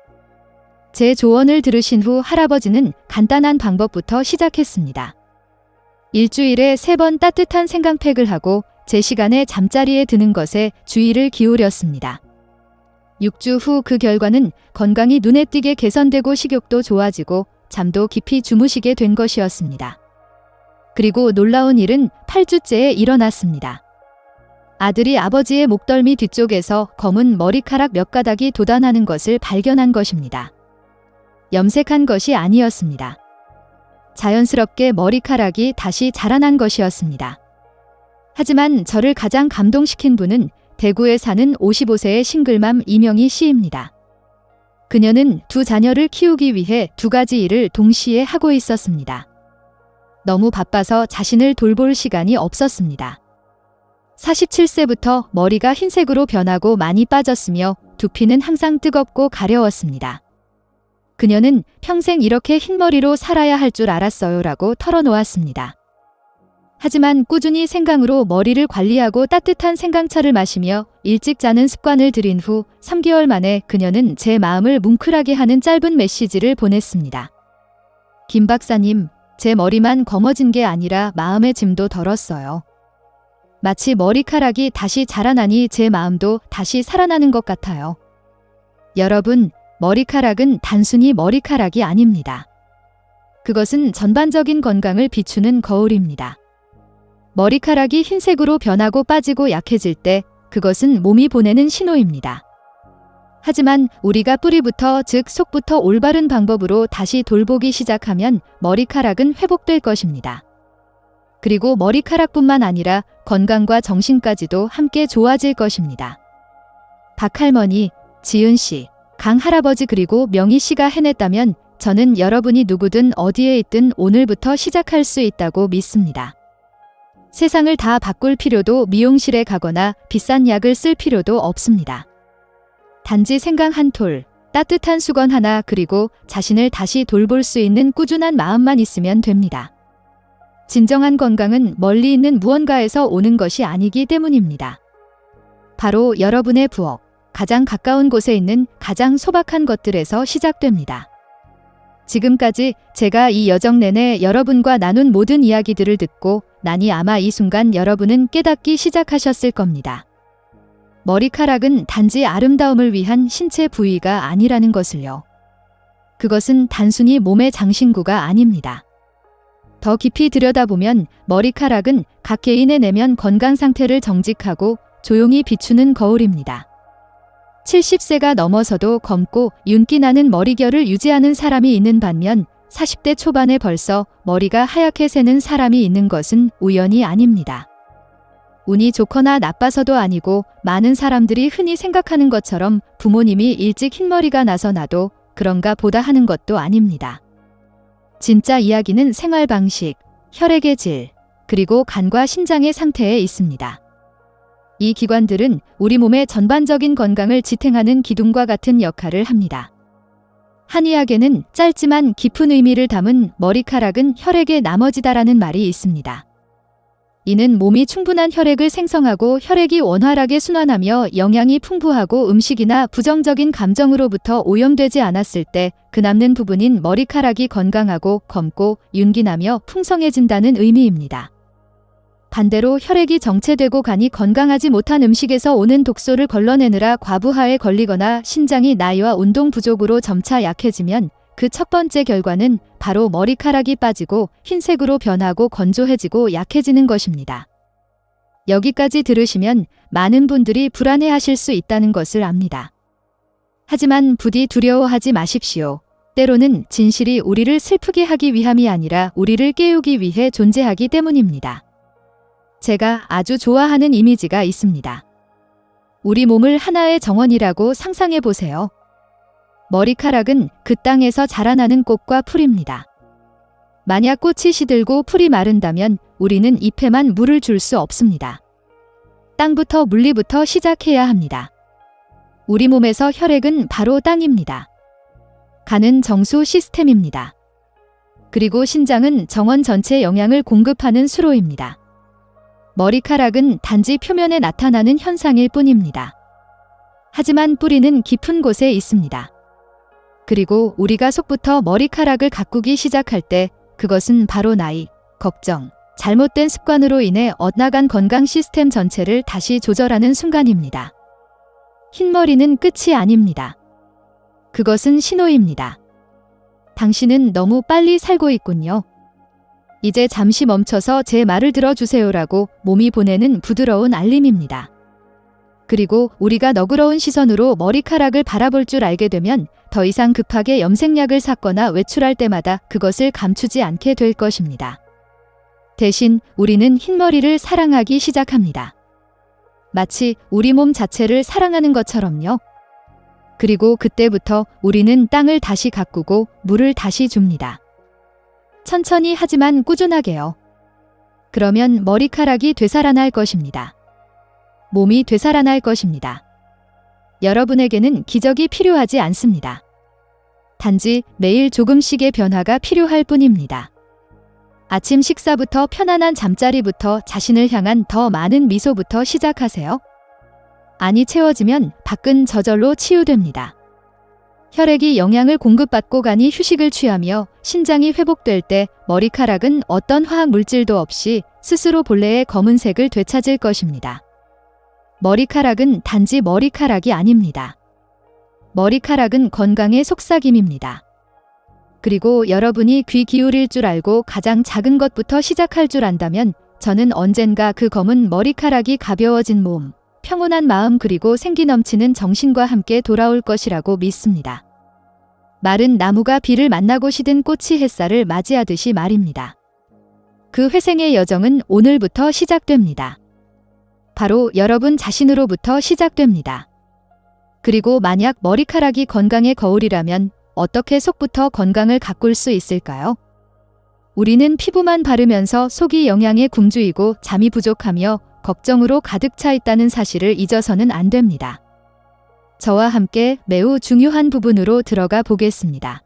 제 조언을 들으신 후 할아버지는 간단한 방법부터 시작했습니다. 일주일에 3번 따뜻한 생강팩을 하고 제 시간에 잠자리에 드는 것에 주의를 기울였습니다. 6주 후 그 결과는 건강이 눈에 띄게 개선되고 식욕도 좋아지고 잠도 깊이 주무시게 된 것이었습니다. 그리고 놀라운 일은 8주째에 일어났습니다. 아들이 아버지의 목덜미 뒤쪽에서 검은 머리카락 몇 가닥이 돋아나는 것을 발견한 것입니다. 염색한 것이 아니었습니다. 자연스럽게 머리카락이 다시 자라난 것이었습니다. 하지만 저를 가장 감동시킨 분은 대구에 사는 55세의 싱글맘 이명희 씨입니다. 그녀는 2 자녀를 키우기 위해 2가지 일을 동시에 하고 있었습니다. 너무 바빠서 자신을 돌볼 시간이 없었습니다. 47세부터 머리가 흰색으로 변하고 많이 빠졌으며 두피는 항상 뜨겁고 가려웠습니다. 그녀는 평생 이렇게 흰머리로 살아야 할 줄 알았어요 라고 털어놓았습니다. 하지만 꾸준히 생강으로 머리를 관리하고 따뜻한 생강차를 마시며 일찍 자는 습관을 들인 후 3개월 만에 그녀는 제 마음을 뭉클하게 하는 짧은 메시지를 보냈습니다. 김 박사님, 제 머리만 검어진 게 아니라 마음의 짐도 덜었어요. 마치 머리카락이 다시 자라나니 제 마음도 다시 살아나는 것 같아요. 여러분, 머리카락은 단순히 머리카락이 아닙니다. 그것은 전반적인 건강을 비추는 거울입니다. 머리카락이 흰색으로 변하고 빠지고 약해질 때 그것은 몸이 보내는 신호입니다. 하지만 우리가 뿌리부터 즉 속부터 올바른 방법으로 다시 돌보기 시작하면 머리카락은 회복될 것입니다. 그리고 머리카락뿐만 아니라 건강과 정신까지도 함께 좋아질 것입니다. 박할머니, 지은씨, 강할아버지 그리고 명희씨가 해냈다면 저는 여러분이 누구든 어디에 있든 오늘부터 시작할 수 있다고 믿습니다. 세상을 다 바꿀 필요도 미용실에 가거나 비싼 약을 쓸 필요도 없습니다. 단지 생강 한 톨, 따뜻한 수건 하나 그리고 자신을 다시 돌볼 수 있는 꾸준한 마음만 있으면 됩니다. 진정한 건강은 멀리 있는 무언가에서 오는 것이 아니기 때문입니다. 바로 여러분의 부엌, 가장 가까운 곳에 있는 가장 소박한 것들에서 시작됩니다. 지금까지 제가 이 여정 내내 여러분과 나눈 모든 이야기들을 듣고 나니 아마 이 순간 여러분은 깨닫기 시작하셨을 겁니다. 머리카락은 단지 아름다움을 위한 신체 부위가 아니라는 것을요. 그것은 단순히 몸의 장신구가 아닙니다. 더 깊이 들여다보면 머리카락은 각 개인의 내면 건강 상태를 정직하고 조용히 비추는 거울입니다. 70세가 넘어서도 검고 윤기 나는 머리결을 유지하는 사람이 있는 반면 40대 초반에 벌써 머리가 하얗게 새는 사람이 있는 것은 우연이 아닙니다. 운이 좋거나 나빠서도 아니고 많은 사람들이 흔히 생각하는 것처럼 부모님이 일찍 흰머리가 나서 나도 그런가 보다 하는 것도 아닙니다. 진짜 이야기는 생활 방식, 혈액의 질, 그리고 간과 신장의 상태에 있습니다. 이 기관들은 우리 몸의 전반적인 건강을 지탱하는 기둥과 같은 역할을 합니다. 한의학에는 짧지만 깊은 의미를 담은 머리카락은 혈액의 나머지다라는 말이 있습니다. 이는 몸이 충분한 혈액을 생성하고 혈액이 원활하게 순환하며 영양이 풍부하고 음식이나 부정적인 감정으로부터 오염되지 않았을 때 그 남는 부분인 머리카락이 건강하고 검고 윤기나며 풍성해진다는 의미입니다. 반대로 혈액이 정체되고 간이 건강하지 못한 음식에서 오는 독소를 걸러내느라 과부하에 걸리거나 신장이 나이와 운동 부족으로 점차 약해지면 그 첫 번째 결과는 바로 머리카락이 빠지고 흰색으로 변하고 건조해지고 약해지는 것입니다. 여기까지 들으시면 많은 분들이 불안해하실 수 있다는 것을 압니다. 하지만 부디 두려워하지 마십시오. 때로는 진실이 우리를 슬프게 하기 위함이 아니라 우리를 깨우기 위해 존재하기 때문입니다. 제가 아주 좋아하는 이미지가 있습니다. 우리 몸을 하나의 정원이라고 상상해 보세요. 머리카락은 그 땅에서 자라나는 꽃과 풀입니다. 만약 꽃이 시들고 풀이 마른다면 우리는 잎에만 물을 줄 수 없습니다. 땅부터 물리부터 시작해야 합니다. 우리 몸에서 혈액은 바로 땅입니다. 간은 정수 시스템입니다. 그리고 신장은 정원 전체 영양을 공급하는 수로입니다. 머리카락은 단지 표면에 나타나는 현상일 뿐입니다. 하지만 뿌리는 깊은 곳에 있습니다. 그리고 우리가 속부터 머리카락을 가꾸기 시작할 때 그것은 바로 나이, 걱정, 잘못된 습관으로 인해 엇나간 건강 시스템 전체를 다시 조절하는 순간입니다. 흰머리는 끝이 아닙니다. 그것은 신호입니다. 당신은 너무 빨리 살고 있군요. 이제 잠시 멈춰서 제 말을 들어주세요라고 몸이 보내는 부드러운 알림입니다. 그리고 우리가 너그러운 시선으로 머리카락을 바라볼 줄 알게 되면 더 이상 급하게 염색약을 샀거나 외출할 때마다 그것을 감추지 않게 될 것입니다. 대신 우리는 흰머리를 사랑하기 시작합니다. 마치 우리 몸 자체를 사랑하는 것처럼요. 그리고 그때부터 우리는 땅을 다시 가꾸고 물을 다시 줍니다. 천천히 하지만 꾸준하게요. 그러면 머리카락이 되살아날 것입니다. 몸이 되살아날 것입니다. 여러분에게는 기적이 필요하지 않습니다. 단지 매일 조금씩의 변화가 필요할 뿐입니다. 아침 식사부터 편안한 잠자리부터 자신을 향한 더 많은 미소부터 시작하세요. 안이 채워지면 밖은 저절로 치유됩니다. 혈액이 영양을 공급받고 간이 휴식을 취하며 신장이 회복될 때 머리카락은 어떤 화학 물질도 없이 스스로 본래의 검은색을 되찾을 것입니다. 머리카락은 단지 머리카락이 아닙니다. 머리카락은 건강의 속삭임입니다. 그리고 여러분이 귀 기울일 줄 알고 가장 작은 것부터 시작할 줄 안다면 저는 언젠가 그 검은 머리카락이 가벼워진 몸, 평온한 마음 그리고 생기 넘치는 정신과 함께 돌아올 것이라고 믿습니다. 마른 나무가 비를 만나고 시든 꽃이 햇살을 맞이하듯이 말입니다. 그 회생의 여정은 오늘부터 시작됩니다. 바로 여러분 자신으로부터 시작됩니다. 그리고 만약 머리카락이 건강의 거울이라면 어떻게 속부터 건강을 가꿀 수 있을까요? 우리는 피부만 바르면서 속이 영양에 굶주이고 잠이 부족하며 걱정으로 가득 차 있다는 사실을 잊어서는 안 됩니다. 저와 함께 매우 중요한 부분으로 들어가 보겠습니다.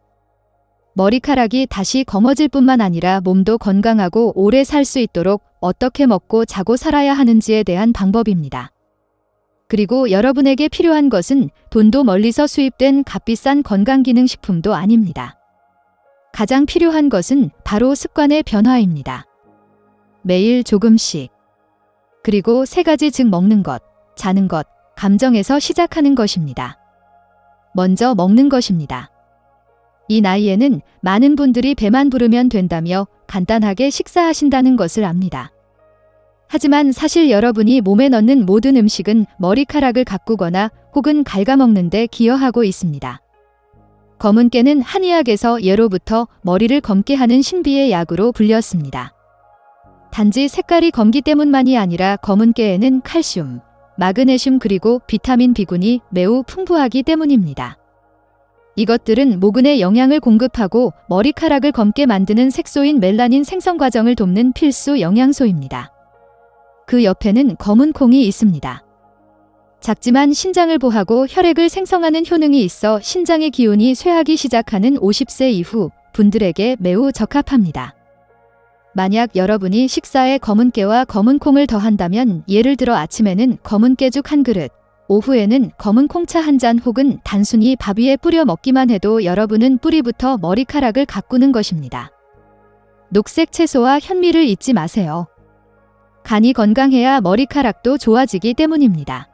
머리카락이 다시 검어질 뿐만 아니라 몸도 건강하고 오래 살 수 있도록 어떻게 먹고 자고 살아야 하는지에 대한 방법입니다. 그리고 여러분에게 필요한 것은 돈도 멀리서 수입된 값비싼 건강기능식품도 아닙니다. 가장 필요한 것은 바로 습관의 변화입니다. 매일 조금씩. 그리고 3가지, 즉 먹는 것, 자는 것, 감정에서 시작하는 것입니다. 먼저 먹는 것입니다. 이 나이에는 많은 분들이 배만 부르면 된다며 간단하게 식사하신다는 것을 압니다. 하지만 사실 여러분이 몸에 넣는 모든 음식은 머리카락을 가꾸거나 혹은 갉아먹는 데 기여하고 있습니다. 검은 깨는 한의학에서 예로부터 머리를 검게 하는 신비의 약으로 불렸습니다. 단지 색깔이 검기 때문만이 아니라 검은 깨에는 칼슘, 마그네슘 그리고 비타민 B군이 매우 풍부하기 때문입니다. 이것들은 모근에 영양을 공급하고 머리카락을 검게 만드는 색소인 멜라닌 생성 과정을 돕는 필수 영양소입니다. 그 옆에는 검은 콩이 있습니다. 작지만 신장을 보하고 혈액을 생성하는 효능이 있어 신장의 기운이 쇠하기 시작하는 50세 이후 분들에게 매우 적합합니다. 만약 여러분이 식사에 검은 깨와 검은 콩을 더한다면 예를 들어 아침에는 검은 깨죽 한 그릇, 오후에는 검은 콩차 한 잔 혹은 단순히 밥 위에 뿌려 먹기만 해도 여러분은 뿌리부터 머리카락을 가꾸는 것입니다. 녹색 채소와 현미를 잊지 마세요. 간이 건강해야 머리카락도 좋아지기 때문입니다.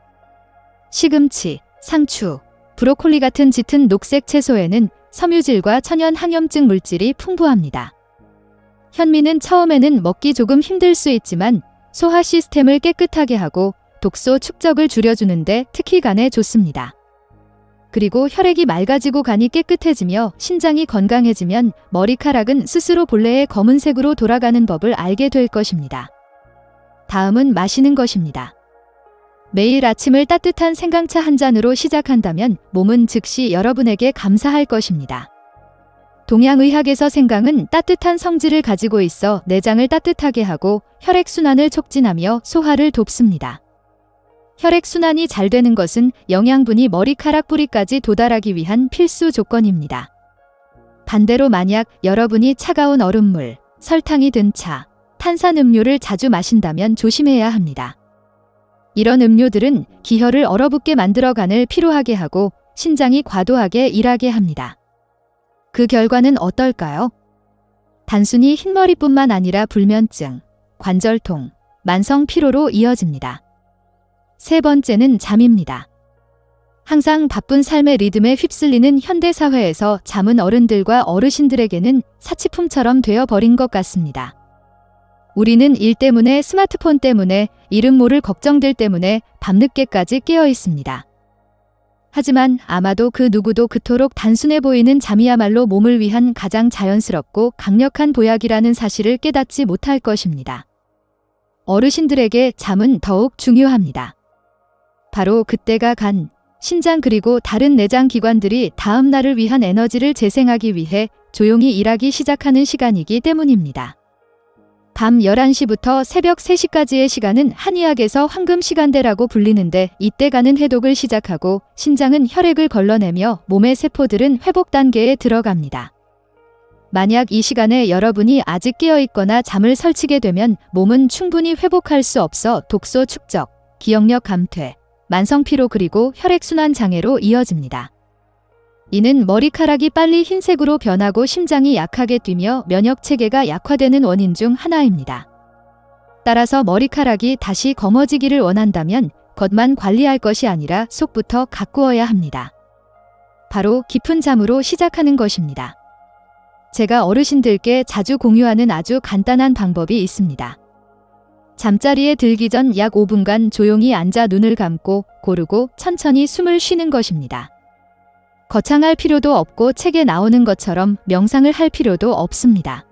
시금치, 상추, 브로콜리 같은 짙은 녹색 채소에는 섬유질과 천연 항염증 물질이 풍부합니다. 현미는 처음에는 먹기 조금 힘들 수 있지만 소화 시스템을 깨끗하게 하고 독소 축적을 줄여주는데 특히 간에 좋습니다. 그리고 혈액이 맑아지고 간이 깨끗해지며 신장이 건강해지면 머리카락은 스스로 본래의 검은색으로 돌아가는 법을 알게 될 것입니다. 다음은 마시는 것입니다. 매일 아침을 따뜻한 생강차 한 잔으로 시작한다면 몸은 즉시 여러분에게 감사할 것입니다. 동양의학에서 생강은 따뜻한 성질을 가지고 있어 내장을 따뜻하게 하고 혈액순환을 촉진하며 소화를 돕습니다. 혈액순환이 잘 되는 것은 영양분이 머리카락 뿌리까지 도달하기 위한 필수 조건입니다. 반대로 만약 여러분이 차가운 얼음물, 설탕이 든 차, 탄산음료를 자주 마신다면 조심해야 합니다. 이런 음료들은 기혈을 얼어붙게 만들어 간을 피로하게 하고 신장이 과도하게 일하게 합니다. 그 결과는 어떨까요? 단순히 흰머리뿐만 아니라 불면증, 관절통, 만성 피로로 이어집니다. 3번째는 잠입니다. 항상 바쁜 삶의 리듬에 휩쓸리는 현대사회에서 잠은 어른들과 어르신들에게는 사치품처럼 되어버린 것 같습니다. 우리는 일 때문에, 스마트폰 때문에, 이름 모를 걱정들 때문에 밤늦게까지 깨어 있습니다. 하지만 아마도 그 누구도 그토록 단순해 보이는 잠이야말로 몸을 위한 가장 자연스럽고 강력한 보약이라는 사실을 깨닫지 못할 것입니다. 어르신들에게 잠은 더욱 중요합니다. 바로 그때가 간, 신장 그리고 다른 내장 기관들이 다음 날을 위한 에너지를 재생하기 위해 조용히 일하기 시작하는 시간이기 때문입니다. 밤 11시부터 새벽 3시까지의 시간은 한의학에서 황금 시간대라고 불리는데 이때 간은 해독을 시작하고 신장은 혈액을 걸러내며 몸의 세포들은 회복 단계에 들어갑니다. 만약 이 시간에 여러분이 아직 깨어 있거나 잠을 설치게 되면 몸은 충분히 회복할 수 없어 독소 축적, 기억력 감퇴, 만성 피로 그리고 혈액순환 장애로 이어집니다. 이는 머리카락이 빨리 흰색으로 변하고 심장이 약하게 뛰며 면역체계가 약화되는 원인 중 하나입니다. 따라서 머리카락이 다시 검어지기를 원한다면 겉만 관리할 것이 아니라 속부터 가꾸어야 합니다. 바로 깊은 잠으로 시작하는 것입니다. 제가 어르신들께 자주 공유하는 아주 간단한 방법이 있습니다. 잠자리에 들기 전 약 5분간 조용히 앉아 눈을 감고 고르고 천천히 숨을 쉬는 것입니다. 거창할 필요도 없고 책에 나오는 것처럼 명상을 할 필요도 없습니다.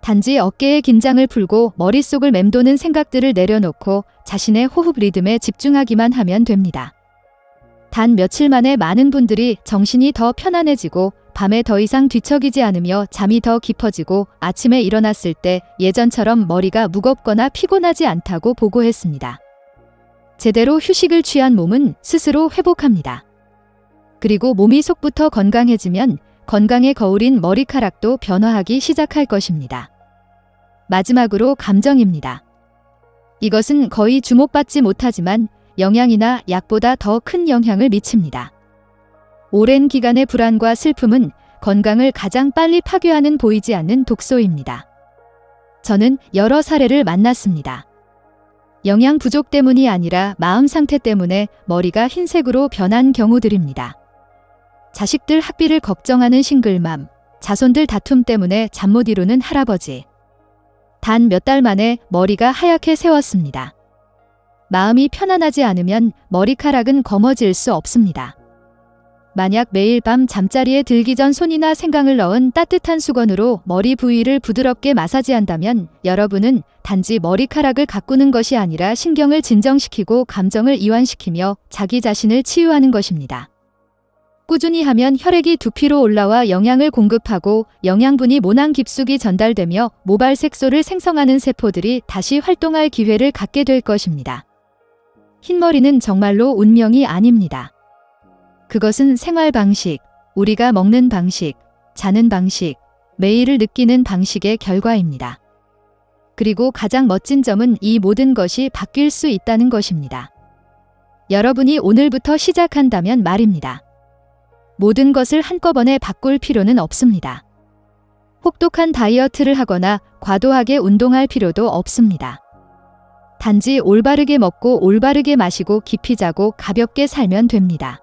단지 어깨의 긴장을 풀고 머릿속을 맴도는 생각들을 내려놓고 자신의 호흡 리듬에 집중하기만 하면 됩니다. 단 며칠 만에 많은 분들이 정신이 더 편안해지고 밤에 더 이상 뒤척이지 않으며 잠이 더 깊어지고 아침에 일어났을 때 예전처럼 머리가 무겁거나 피곤하지 않다고 보고했습니다. 제대로 휴식을 취한 몸은 스스로 회복합니다. 그리고 몸이 속부터 건강해지면 건강의 거울인 머리카락도 변화하기 시작할 것입니다. 마지막으로 감정입니다. 이것은 거의 주목받지 못하지만 영양이나 약보다 더 큰 영향을 미칩니다. 오랜 기간의 불안과 슬픔은 건강을 가장 빨리 파괴하는 보이지 않는 독소입니다. 저는 여러 사례를 만났습니다. 영양 부족 때문이 아니라 마음 상태 때문에 머리가 흰색으로 변한 경우들입니다. 자식들 학비를 걱정하는 싱글맘, 자손들 다툼 때문에 잠 못 이루는 할아버지. 단 몇 달 만에 머리가 하얗게 새웠습니다. 마음이 편안하지 않으면 머리카락은 검어질 수 없습니다. 만약 매일 밤 잠자리에 들기 전 손이나 생강을 넣은 따뜻한 수건으로 머리 부위를 부드럽게 마사지한다면 여러분은 단지 머리카락을 가꾸는 것이 아니라 신경을 진정시키고 감정을 이완시키며 자기 자신을 치유하는 것입니다. 꾸준히 하면 혈액이 두피로 올라와 영양을 공급하고 영양분이 모낭 깊숙이 전달되며 모발 색소를 생성하는 세포들이 다시 활동할 기회를 갖게 될 것입니다. 흰머리는 정말로 운명이 아닙니다. 그것은 생활 방식, 우리가 먹는 방식, 자는 방식, 매일을 느끼는 방식의 결과입니다. 그리고 가장 멋진 점은 이 모든 것이 바뀔 수 있다는 것입니다. 여러분이 오늘부터 시작한다면 말입니다. 모든 것을 한꺼번에 바꿀 필요는 없습니다. 혹독한 다이어트를 하거나 과도하게 운동할 필요도 없습니다. 단지 올바르게 먹고 올바르게 마시고 깊이 자고 가볍게 살면 됩니다.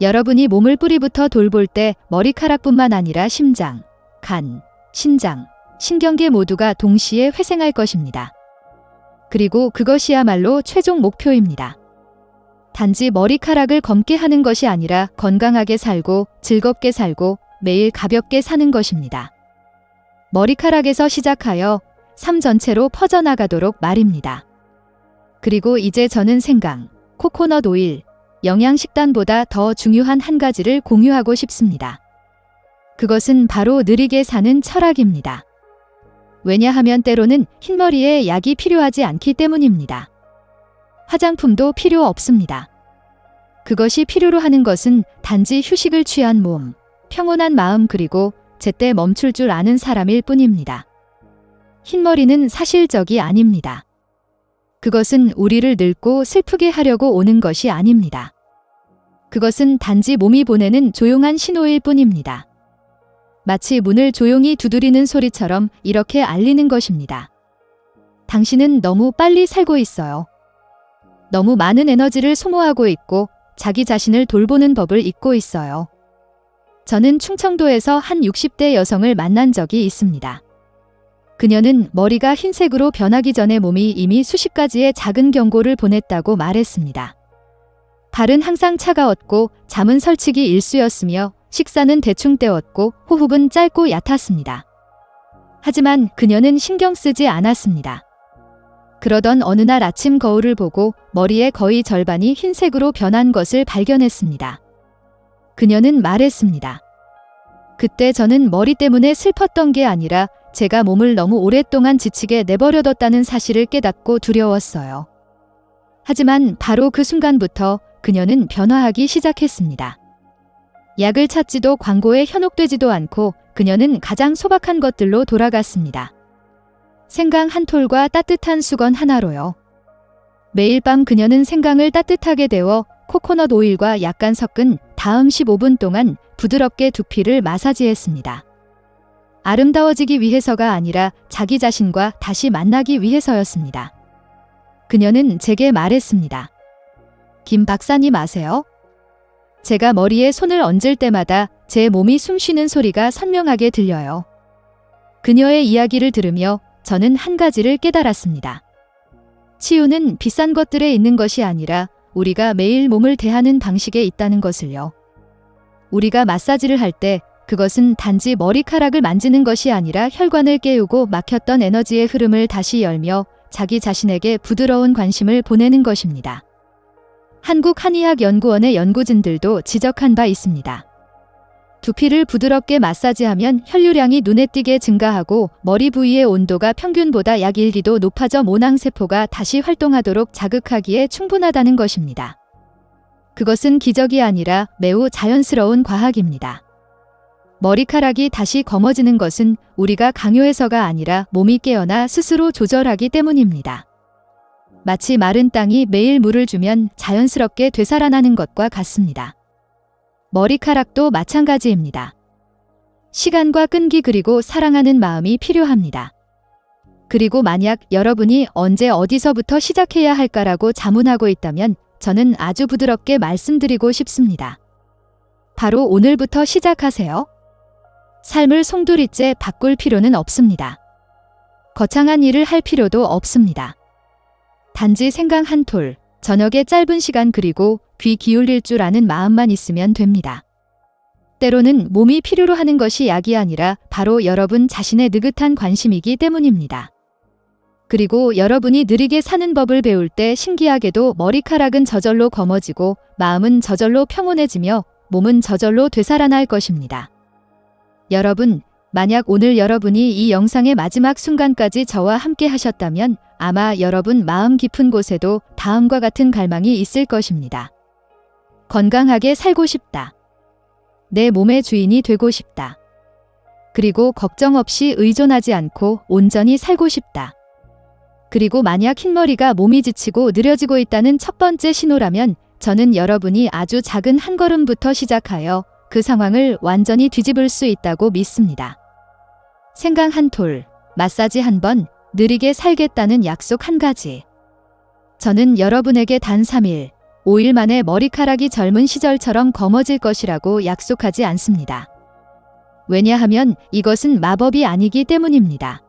여러분이 몸을 뿌리부터 돌볼 때 머리카락뿐만 아니라 심장, 간, 신장, 신경계 모두가 동시에 회생할 것입니다. 그리고 그것이야말로 최종 목표입니다. 단지 머리카락을 검게 하는 것이 아니라 건강하게 살고 즐겁게 살고 매일 가볍게 사는 것입니다. 머리카락에서 시작하여 삶 전체로 퍼져나가도록 말입니다. 그리고 이제 저는 생강, 코코넛 오일, 영양식단보다 더 중요한 한 가지를 공유하고 싶습니다. 그것은 바로 느리게 사는 철학입니다. 왜냐하면 때로는 흰머리에 약이 필요하지 않기 때문입니다. 화장품도 필요 없습니다. 그것이 필요로 하는 것은 단지 휴식을 취한 몸, 평온한 마음 그리고 제때 멈출 줄 아는 사람일 뿐입니다. 흰머리는 사실적이 아닙니다. 그것은 우리를 늙고 슬프게 하려고 오는 것이 아닙니다. 그것은 단지 몸이 보내는 조용한 신호일 뿐입니다. 마치 문을 조용히 두드리는 소리처럼 이렇게 알리는 것입니다. 당신은 너무 빨리 살고 있어요. 너무 많은 에너지를 소모하고 있고 자기 자신을 돌보는 법을 잊고 있어요. 저는 충청도에서 한 60대 여성을 만난 적이 있습니다. 그녀는 머리가 흰색으로 변하기 전에 몸이 이미 수십 가지의 작은 경고를 보냈다고 말했습니다. 발은 항상 차가웠고 잠은 설치기 일쑤였으며 식사는 대충 때웠고 호흡은 짧고 얕았습니다. 하지만 그녀는 신경 쓰지 않았습니다. 그러던 어느 날 아침 거울을 보고 머리의 거의 절반이 흰색으로 변한 것을 발견했습니다. 그녀는 말했습니다. 그때 저는 머리 때문에 슬펐던 게 아니라 제가 몸을 너무 오랫동안 지치게 내버려뒀다는 사실을 깨닫고 두려웠어요. 하지만 바로 그 순간부터 그녀는 변화하기 시작했습니다. 약을 찾지도 광고에 현혹되지도 않고 그녀는 가장 소박한 것들로 돌아갔습니다. 생강 한 톨과 따뜻한 수건 하나로요. 매일 밤 그녀는 생강을 따뜻하게 데워 코코넛 오일과 약간 섞은 다음 15분 동안 부드럽게 두피를 마사지했습니다. 아름다워지기 위해서가 아니라 자기 자신과 다시 만나기 위해서였습니다. 그녀는 제게 말했습니다. 김 박사님 아세요? 제가 머리에 손을 얹을 때마다 제 몸이 숨쉬는 소리가 선명하게 들려요. 그녀의 이야기를 들으며 저는 한 가지를 깨달았습니다. 치유는 비싼 것들에 있는 것이 아니라 우리가 매일 몸을 대하는 방식에 있다는 것을요. 우리가 마사지를 할 때 그것은 단지 머리카락을 만지는 것이 아니라 혈관을 깨우고 막혔던 에너지의 흐름을 다시 열며 자기 자신에게 부드러운 관심을 보내는 것입니다. 한국한의학연구원의 연구진들도 지적한 바 있습니다. 두피를 부드럽게 마사지하면 혈류량이 눈에 띄게 증가하고 머리 부위의 온도가 평균보다 약 1기도 높아져 모낭세포가 다시 활동하도록 자극하기에 충분하다는 것입니다. 그것은 기적이 아니라 매우 자연스러운 과학입니다. 머리카락이 다시 검어지는 것은 우리가 강요해서가 아니라 몸이 깨어나 스스로 조절하기 때문입니다. 마치 마른 땅이 매일 물을 주면 자연스럽게 되살아나는 것과 같습니다. 머리카락도 마찬가지입니다. 시간과 끈기 그리고 사랑하는 마음이 필요합니다. 그리고 만약 여러분이 언제 어디서부터 시작해야 할까라고 자문하고 있다면 저는 아주 부드럽게 말씀드리고 싶습니다. 바로 오늘부터 시작하세요. 삶을 송두리째 바꿀 필요는 없습니다. 거창한 일을 할 필요도 없습니다. 단지 생각 한 톨, 저녁에 짧은 시간 그리고 귀 기울일 줄 아는 마음만 있으면 됩니다. 때로는 몸이 필요로 하는 것이 약이 아니라 바로 여러분 자신의 느긋한 관심이기 때문입니다. 그리고 여러분이 느리게 사는 법을 배울 때 신기하게도 머리카락은 저절로 검어지고 마음은 저절로 평온해지며 몸은 저절로 되살아날 것입니다. 여러분, 만약 오늘 여러분이 이 영상의 마지막 순간까지 저와 함께 하셨다면 아마 여러분 마음 깊은 곳에도 다음과 같은 갈망이 있을 것입니다. 건강하게 살고 싶다. 내 몸의 주인이 되고 싶다. 그리고 걱정 없이 의존하지 않고 온전히 살고 싶다. 그리고 만약 흰머리가 몸이 지치고 느려지고 있다는 첫 번째 신호라면 저는 여러분이 아주 작은 한 걸음부터 시작하여 그 상황을 완전히 뒤집을 수 있다고 믿습니다. 생각 한 톨, 마사지 한 번, 느리게 살겠다는 약속 한 가지. 저는 여러분에게 단 3일, 5일 만에 머리카락이 젊은 시절처럼 검어질 것이라고 약속하지 않습니다. 왜냐하면 이것은 마법이 아니기 때문입니다.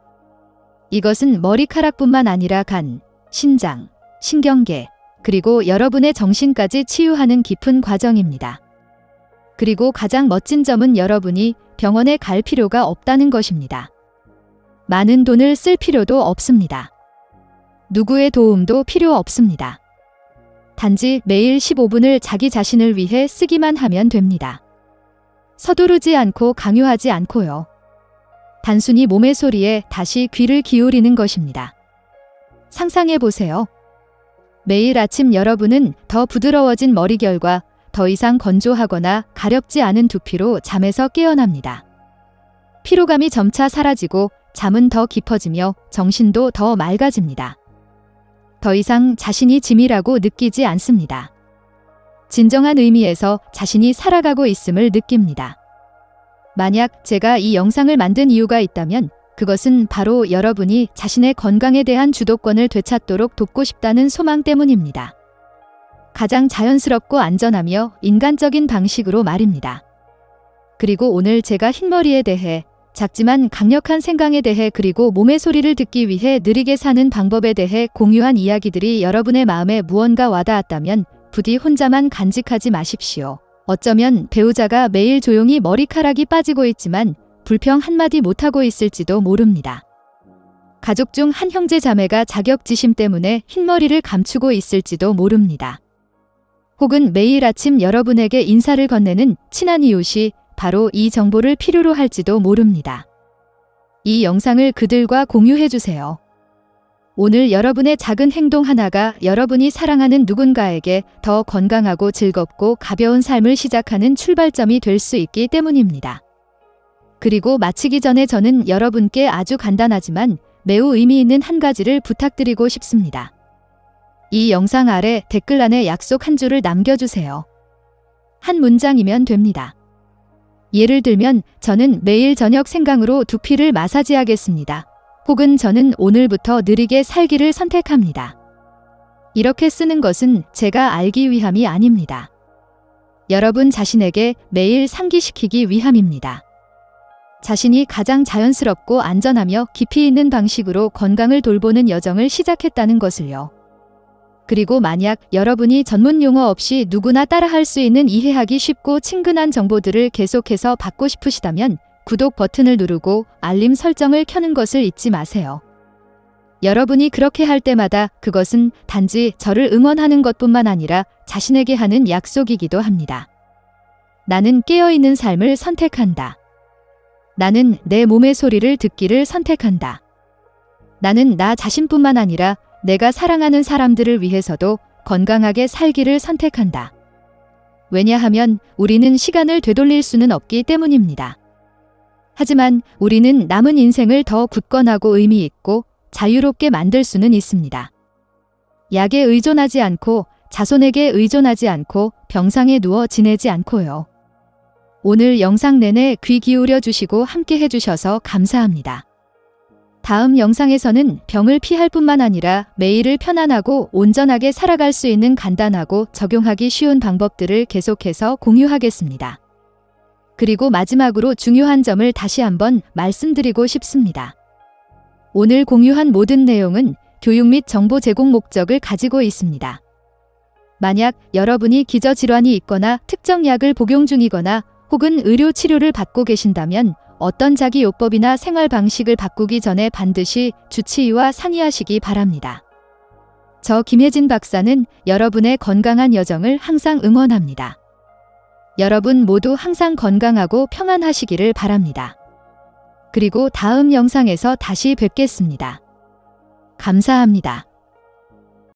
이것은 머리카락뿐만 아니라 간, 신장, 신경계, 그리고 여러분의 정신까지 치유하는 깊은 과정입니다. 그리고 가장 멋진 점은 여러분이 병원에 갈 필요가 없다는 것입니다. 많은 돈을 쓸 필요도 없습니다. 누구의 도움도 필요 없습니다. 단지 매일 15분을 자기 자신을 위해 쓰기만 하면 됩니다. 서두르지 않고 강요하지 않고요. 단순히 몸의 소리에 다시 귀를 기울이는 것입니다. 상상해 보세요. 매일 아침 여러분은 더 부드러워진 머리결과 더 이상 건조하거나 가렵지 않은 두피로 잠에서 깨어납니다. 피로감이 점차 사라지고 잠은 더 깊어지며 정신도 더 맑아집니다. 더 이상 자신이 짐이라고 느끼지 않습니다. 진정한 의미에서 자신이 살아가고 있음을 느낍니다. 만약 제가 이 영상을 만든 이유가 있다면 그것은 바로 여러분이 자신의 건강에 대한 주도권을 되찾도록 돕고 싶다는 소망 때문입니다. 가장 자연스럽고 안전하며 인간적인 방식으로 말입니다. 그리고 오늘 제가 흰머리에 대해, 작지만 강력한 생각에 대해 그리고 몸의 소리를 듣기 위해 느리게 사는 방법에 대해 공유한 이야기들이 여러분의 마음에 무언가 와닿았다면 부디 혼자만 간직하지 마십시오. 어쩌면 배우자가 매일 조용히 머리카락이 빠지고 있지만 불평 한마디 못하고 있을지도 모릅니다. 가족 중 한 형제 자매가 자격지심 때문에 흰머리를 감추고 있을지도 모릅니다. 혹은 매일 아침 여러분에게 인사를 건네는 친한 이웃이 바로 이 정보를 필요로 할지도 모릅니다. 이 영상을 그들과 공유해주세요. 오늘 여러분의 작은 행동 하나가 여러분이 사랑하는 누군가에게 더 건강하고 즐겁고 가벼운 삶을 시작하는 출발점이 될 수 있기 때문입니다. 그리고 마치기 전에 저는 여러분께 아주 간단하지만 매우 의미 있는 한 가지를 부탁드리고 싶습니다. 이 영상 아래 댓글란에 약속 한 줄을 남겨주세요. 한 문장이면 됩니다. 예를 들면 저는 매일 저녁 생강으로 두피를 마사지하겠습니다. 혹은 저는 오늘부터 느리게 살기를 선택합니다. 이렇게 쓰는 것은 제가 알기 위함이 아닙니다. 여러분 자신에게 매일 상기시키기 위함입니다. 자신이 가장 자연스럽고 안전하며 깊이 있는 방식으로 건강을 돌보는 여정을 시작했다는 것을요. 그리고 만약 여러분이 전문 용어 없이 누구나 따라할 수 있는 이해하기 쉽고 친근한 정보들을 계속해서 받고 싶으시다면 구독 버튼을 누르고 알림 설정을 켜는 것을 잊지 마세요. 여러분이 그렇게 할 때마다 그것은 단지 저를 응원하는 것뿐만 아니라 자신에게 하는 약속이기도 합니다. 나는 깨어있는 삶을 선택한다. 나는 내 몸의 소리를 듣기를 선택한다. 나는 나 자신뿐만 아니라 내가 사랑하는 사람들을 위해서도 건강하게 살기를 선택한다. 왜냐하면 우리는 시간을 되돌릴 수는 없기 때문입니다. 하지만 우리는 남은 인생을 더 굳건하고 의미 있고 자유롭게 만들 수는 있습니다. 약에 의존하지 않고 자손에게 의존하지 않고 병상에 누워 지내지 않고요. 오늘 영상 내내 귀 기울여 주시고 함께 해주셔서 감사합니다. 다음 영상에서는 병을 피할 뿐만 아니라 매일을 편안하고 온전하게 살아갈 수 있는 간단하고 적용하기 쉬운 방법들을 계속해서 공유하겠습니다. 그리고 마지막으로 중요한 점을 다시 한번 말씀드리고 싶습니다. 오늘 공유한 모든 내용은 교육 및 정보 제공 목적을 가지고 있습니다. 만약 여러분이 기저질환이 있거나 특정 약을 복용 중이거나 혹은 의료 치료를 받고 계신다면 어떤 자기요법이나 생활 방식을 바꾸기 전에 반드시 주치의와 상의하시기 바랍니다. 저 김혜진 박사는 여러분의 건강한 여정을 항상 응원합니다. 여러분 모두 항상 건강하고 평안하시기를 바랍니다. 그리고 다음 영상에서 다시 뵙겠습니다. 감사합니다.